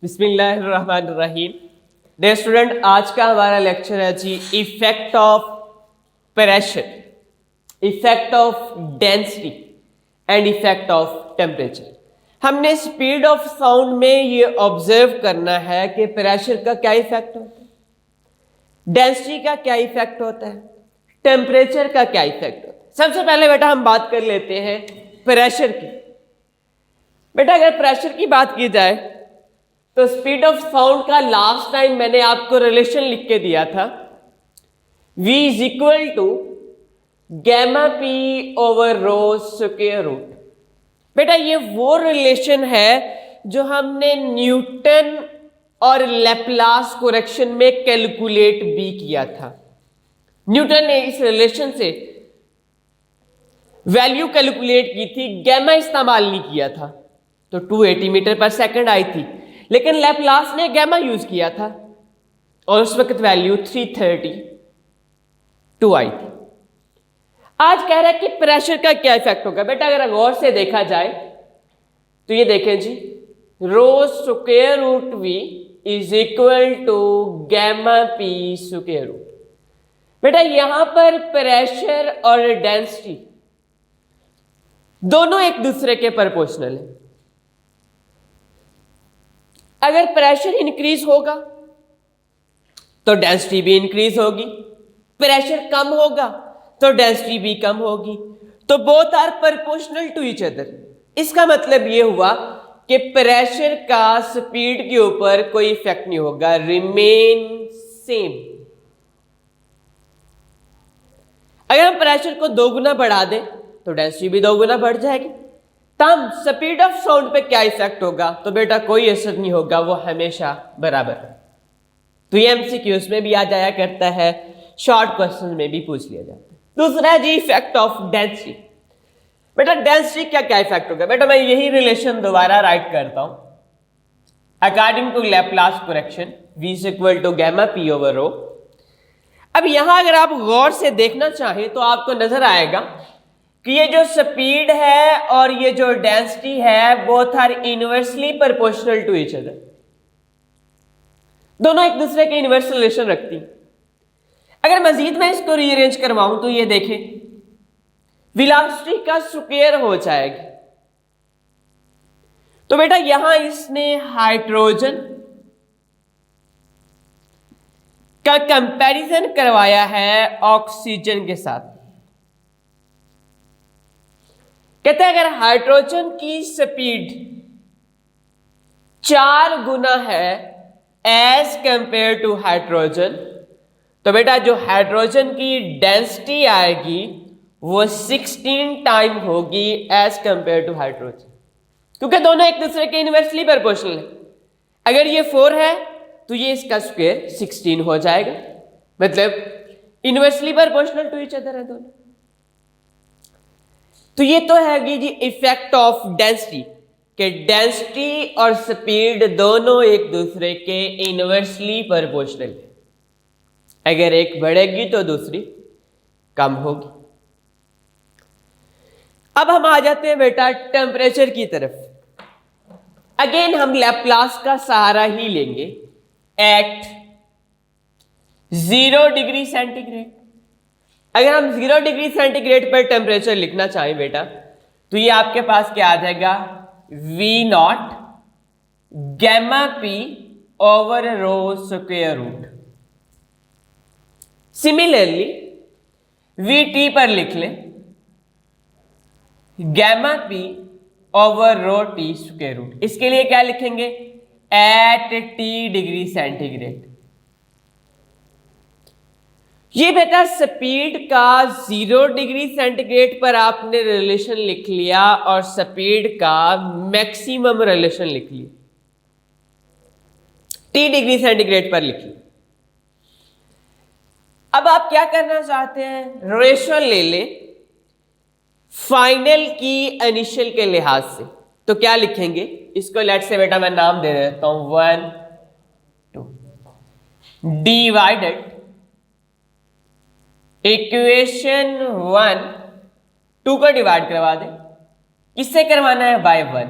बिस्मिल्लाहिर्रहमानिर्रहीम। Dear student, आज का हमारा लेक्चर है जी effect of pressure, effect of density and effect of temperature. हमने स्पीड ऑफ साउंड में ये ऑब्जर्व करना है कि प्रेशर का क्या इफेक्ट होता है, डेंसिटी का क्या इफेक्ट होता है, टेम्परेचर का क्या इफेक्ट होता है। सबसे पहले बेटा हम बात कर लेते हैं प्रेशर की। बेटा अगर प्रेशर की बात की जाए तो स्पीड ऑफ साउंड का लास्ट टाइम मैंने आपको रिलेशन लिख के दिया था, V is equal to gamma P over rho square root. बेटा ये वो रिलेशन है जो हमने न्यूटन और लेप्लास करेक्शन में कैलकुलेट भी किया था। न्यूटन ने इस रिलेशन से वैल्यू कैलकुलेट की थी, गैमा इस्तेमाल नहीं किया था, तो 280 मीटर पर सेकंड आई थी, लेकिन लेप्लास ने गैमा यूज किया था और उस वक्त वैल्यू 332 आई थी। आज कह रहा है कि प्रेशर का क्या इफेक्ट होगा। बेटा अगर गौर से देखा जाए तो ये देखें जी, rho square root V is equal to gamma P square root. बेटा यहां पर प्रेशर और डेंसिटी दोनों एक दूसरे के प्रोपोर्शनल है। अगर प्रेशर इंक्रीज होगा तो डेंसिटी भी इंक्रीज होगी, प्रेशर कम होगा तो डेंसिटी भी कम होगी, तो both are proportional to each other. इसका मतलब यह हुआ कि प्रेशर का स्पीड के ऊपर कोई इफेक्ट नहीं होगा, रिमेन सेम। अगर हम प्रेशर को 2 गुना बढ़ा दें तो डेंसिटी भी 2 गुना बढ़ जाएगी। तब स्पीड ऑफ साउंड पे क्या इफेक्ट होगा, तो बेटा कोई असर नहीं होगा, वो हमेशा बराबर है। तो ये एमसीक्यूज में भी आ जाया करता है, शॉर्ट क्वेश्चन में भी पूछ लिया जाता है। दूसरा है जी इफेक्ट ऑफ डेंसिटी। बेटा डेंसिटी का क्या इफेक्ट होगा। बेटा मैं यही रिलेशन दोबारा राइट करता हूं, according to Laplace correction V is equal to gamma P over rho. अब यहां अगर आप गौर से देखना चाहें तो आपको नजर आएगा कि ये जो स्पीड है और ये जो डेंसिटी है both are inversely proportional to each other. दोनों एक दूसरे के इनवर्स रिलेशन रखती। अगर मजीद मैं इसको रीअरेंज करवाऊं तो ये देखें, वेलोसिटी का स्क्वायर हो जाएगी। तो बेटा यहां इसने हाइड्रोजन का कंपैरिजन करवाया है ऑक्सीजन के साथ। कहते हैं अगर हाइड्रोजन की स्पीड 4 गुना है एज कंपेयर टू हाइड्रोजन, तो बेटा जो हाइड्रोजन की डेंसिटी आएगी वो 16 टाइम होगी एज कंपेयर टू हाइड्रोजन, क्योंकि दोनों एक दूसरे के इनवर्सली प्रोपोर्शनल है। अगर ये 4 है तो ये इसका स्क्वायर 16 हो जाएगा, मतलब inversely proportional to each other है दोनों। तो ये तो है जी इफेक्ट ऑफ डेंसिटी, कि डेंसिटी और स्पीड दोनों एक दूसरे के इनवर्सली प्रोपोर्शनल है। अगर एक बढ़ेगी तो दूसरी कम होगी। अब हम आ जाते हैं बेटा टेम्परेचर की तरफ। अगेन हम लेप्लास का सहारा ही लेंगे एट 0 डिग्री सेंटीग्रेड। अगर हम 0 डिग्री सेंटीग्रेड पर टेम्परेचर लिखना चाहें बेटा तो ये आपके पास क्या आ जाएगा, V naught gamma P over rho square root. Similarly VT पर लिख लें gamma P over rho T square root. इसके लिए क्या लिखेंगे, एट T डिग्री सेंटीग्रेड। ये बेटा स्पीड का 0 डिग्री सेंटीग्रेड पर आपने रिलेशन लिख लिया और स्पीड का मैक्सिमम रिलेशन लिख लिया, T डिग्री सेंटीग्रेड पर लिख लिया। अब आप क्या करना चाहते हैं, रेशो ले ले फाइनल की इनिशियल के लिहाज से। तो क्या लिखेंगे, इसको लेट से बेटा मैं नाम दे देता हूं 1 2 डिवाइडेड इक्वेशन 1 2 को डिवाइड करवा दें। किससे करवाना है, बाय 1।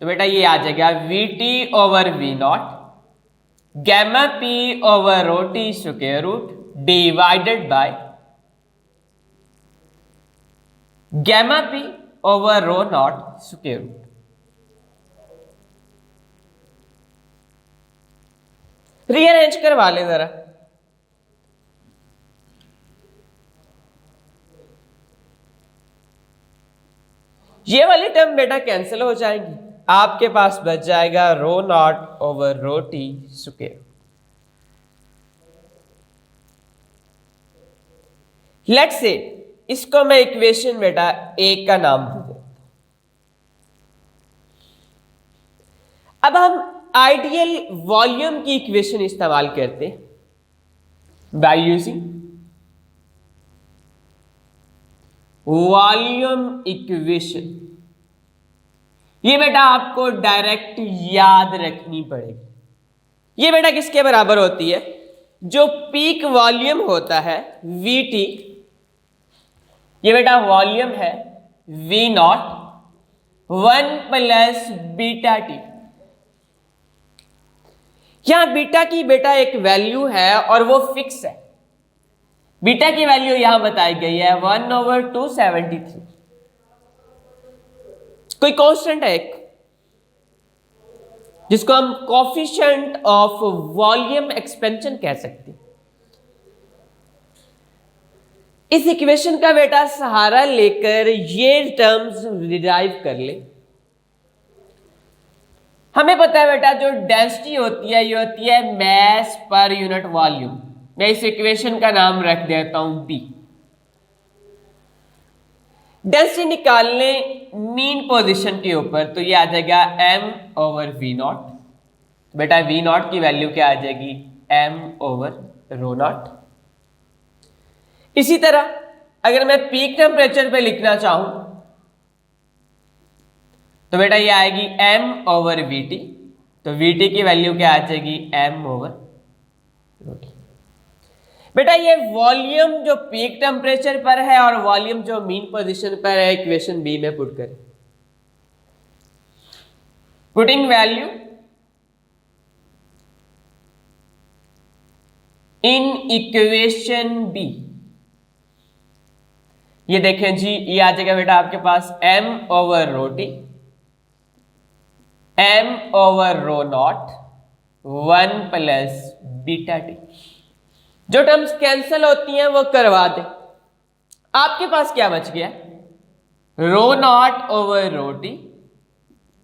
तो बेटा ये आ जाएगा V T over V naught gamma P over rho T square root divided by gamma P over rho naught square root. Rearrange करवा लें जरा। ये वाली टर्म बेटा कैंसिल हो जाएंगी, आपके पास बच जाएगा rho naught over rho T square. Let's say इसको मैं इक्वेशन बेटा एक का नाम दे देता। अब हम आइडियल वॉल्यूम की इक्वेशन इस्तेमाल करते हैं बाय यूजिंग वॉल्यूम इक्वेशन। ये बेटा आपको डायरेक्ट याद रखनी पड़ेगी। ये बेटा किसके बराबर होती है? जो पीक वॉल्यूम होता है वी टी, ये बेटा वॉल्यूम है V naught 1 plus beta T. यहां बीटा की बेटा एक वैल्यू है और वो फिक्स है। बीटा की वैल्यू यहां बताई गई है 1/273। कोई कांस्टेंट है एक जिसको हम कोफिशिएंट ऑफ वॉल्यूम एक्सपेंशन कह सकते हैं। इस इक्वेशन का बेटा सहारा लेकर ये टर्म्स डिराइव कर ले। हमें पता है बेटा जो डेंसिटी होती है ये होती है मैस पर यूनिट वॉल्यूम। मैं इस इक्वेशन का नाम रख देता हूं पी। डेंसिटी निकालने मीन पोजीशन के ऊपर तो ये आ जाएगा m ओवर वी नॉट। बेटा वी नॉट की वैल्यू क्या आ जाएगी? m over rho naught. इसी तरह अगर मैं पीक टेम्परेचर पे लिखना चाहूं तो बेटा ये आएगी m ओवर वी टी। तो वी टी की वैल्यू क्या आ जाएगी? m over rho T. बेटा ये वॉल्यूम जो पीक टेम्परेचर पर है और वॉल्यूम जो मीन पोजीशन पर है इक्वेशन बी में पुट करें। Putting value in equation B, ये देखें जी ये आ जाएगा बेटा आपके पास m over rho T, m over rho naught 1 plus beta T. जो टर्म्स कैंसिल होती हैं वो करवा दे। आपके पास क्या बच गया? Rho naught over rho T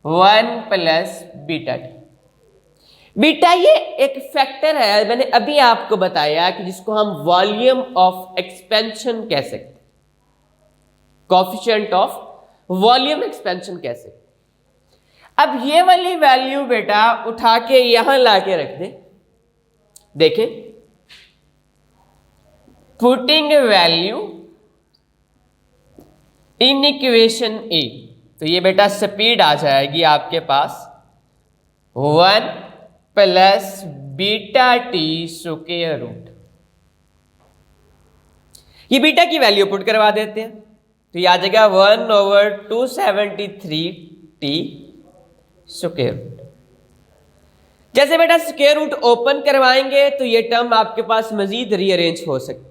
1 plus beta T. Beta ये एक फैक्टर है, मैंने अभी आपको बताया कि जिसको हम वॉल्यूम ऑफ एक्सपेंशन कह सकते हैं, कोफिशिएंट ऑफ वॉल्यूम एक्सपेंशन कह सकते हैं। अब ये वाली वैल्यू बेटा उठा के यहां लाके रख दे। देखें putting value in equation A, तो ये बेटा स्पीड आ जाएगी आपके पास 1 plus beta T square root. ये बीटा की वैल्यू पुट करवा देते हैं तो ये आ जाएगा 1/273 टी स्क्वायर रूट। जैसे बेटा स्क्वायर रूट ओपन करवाएंगे तो ये टर्म आपके पास मजीद रीअरेंज हो सकती है।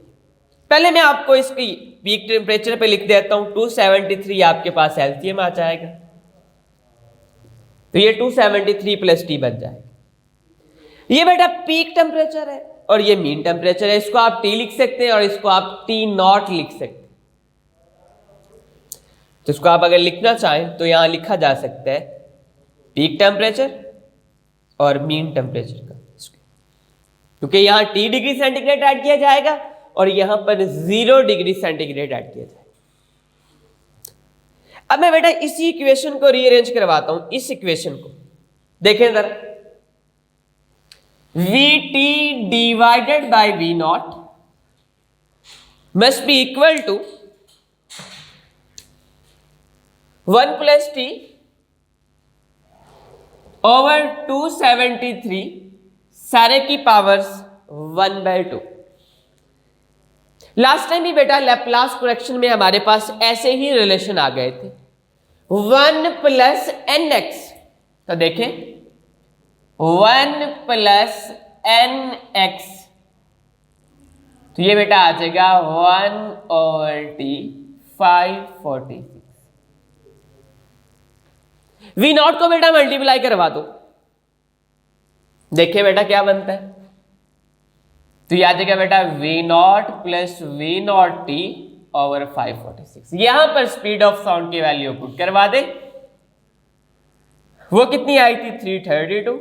पहले मैं आपको इसकी पीक टेम्परेचर पे लिख देता हूं 273 आपके पास एलसीएम आ जाएगा तो ये 273 प्लस टी बन जाएगा। ये बेटा पीक टेम्परेचर है और ये मीन टेम्परेचर है। इसको आप टी लिख सकते हैं और इसको आप टी नॉट लिख सकते हैं। तो इसको आप अगर लिखना चाहें तो यहां लिखा जा सकता है पीक टेम्परेचर और मीन टेम्परेचर का, क्योंकि यहां टी डिग्री सेंटीग्रेड ऐड किया जाएगा और यहां पर 0 डिग्री सेंटीग्रेड ऐड किया जाएगा। अब मैं बेटा इसी इक्वेशन को रीअरेंज करवाता हूं। इस इक्वेशन को देखें जरा, V T divided by V naught must be equal to 1 plus T over 273 सारे की पावर्स 1/2। लास्ट टाइम भी बेटा लैप्लास करेक्शन में हमारे पास ऐसे ही रिलेशन आ गए थे 1 प्लस एन एक्स तो देखें 1 प्लस एन एक्स, तो ये बेटा आ जाएगा 1/t 546। वी नॉट को बेटा मल्टीप्लाई करवा दो, देखिए बेटा क्या बनता है। तो ये आ जाएगा बेटा V naught plus V naught T over 546। यहां पर स्पीड ऑफ साउंड की वैल्यू पुट करवा दे, वो कितनी आई थी 332।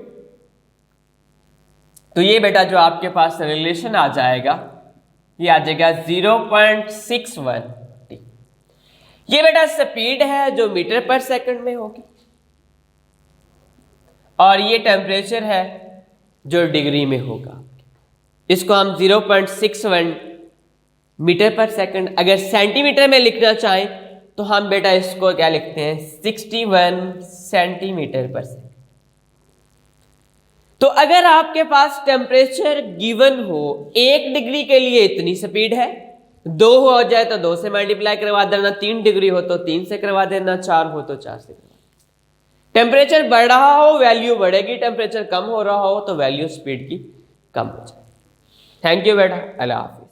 तो ये बेटा जो आपके पास रिलेशन आ जाएगा ये आ जाएगा 0.61 टी। ये बेटा स्पीड है जो मीटर पर सेकंड में होगी, और ये टेम्परेचर है जो डिग्री में होगा। इसको हम 0.61 मीटर पर सेकंड, अगर सेंटीमीटर में लिखना चाहें तो हम बेटा इसको क्या लिखते हैं 61 सेंटीमीटर पर सेकंड। तो अगर आपके पास टेम्परेचर गिवन हो 1 डिग्री के लिए इतनी स्पीड है, 2 हो जाए तो 2 से मल्टीप्लाई करवा देना, 3 डिग्री हो तो 3 से करवा देना, 4 हो तो 4 से करवा देना। टेम्परेचर बढ़ रहा हो वैल्यू बढ़ेगी, टेम्परेचर कम हो रहा हो तो वैल्यू स्पीड की कम हो जाएगी। थैंक यू बेटा, अल्लाह हाफिज़।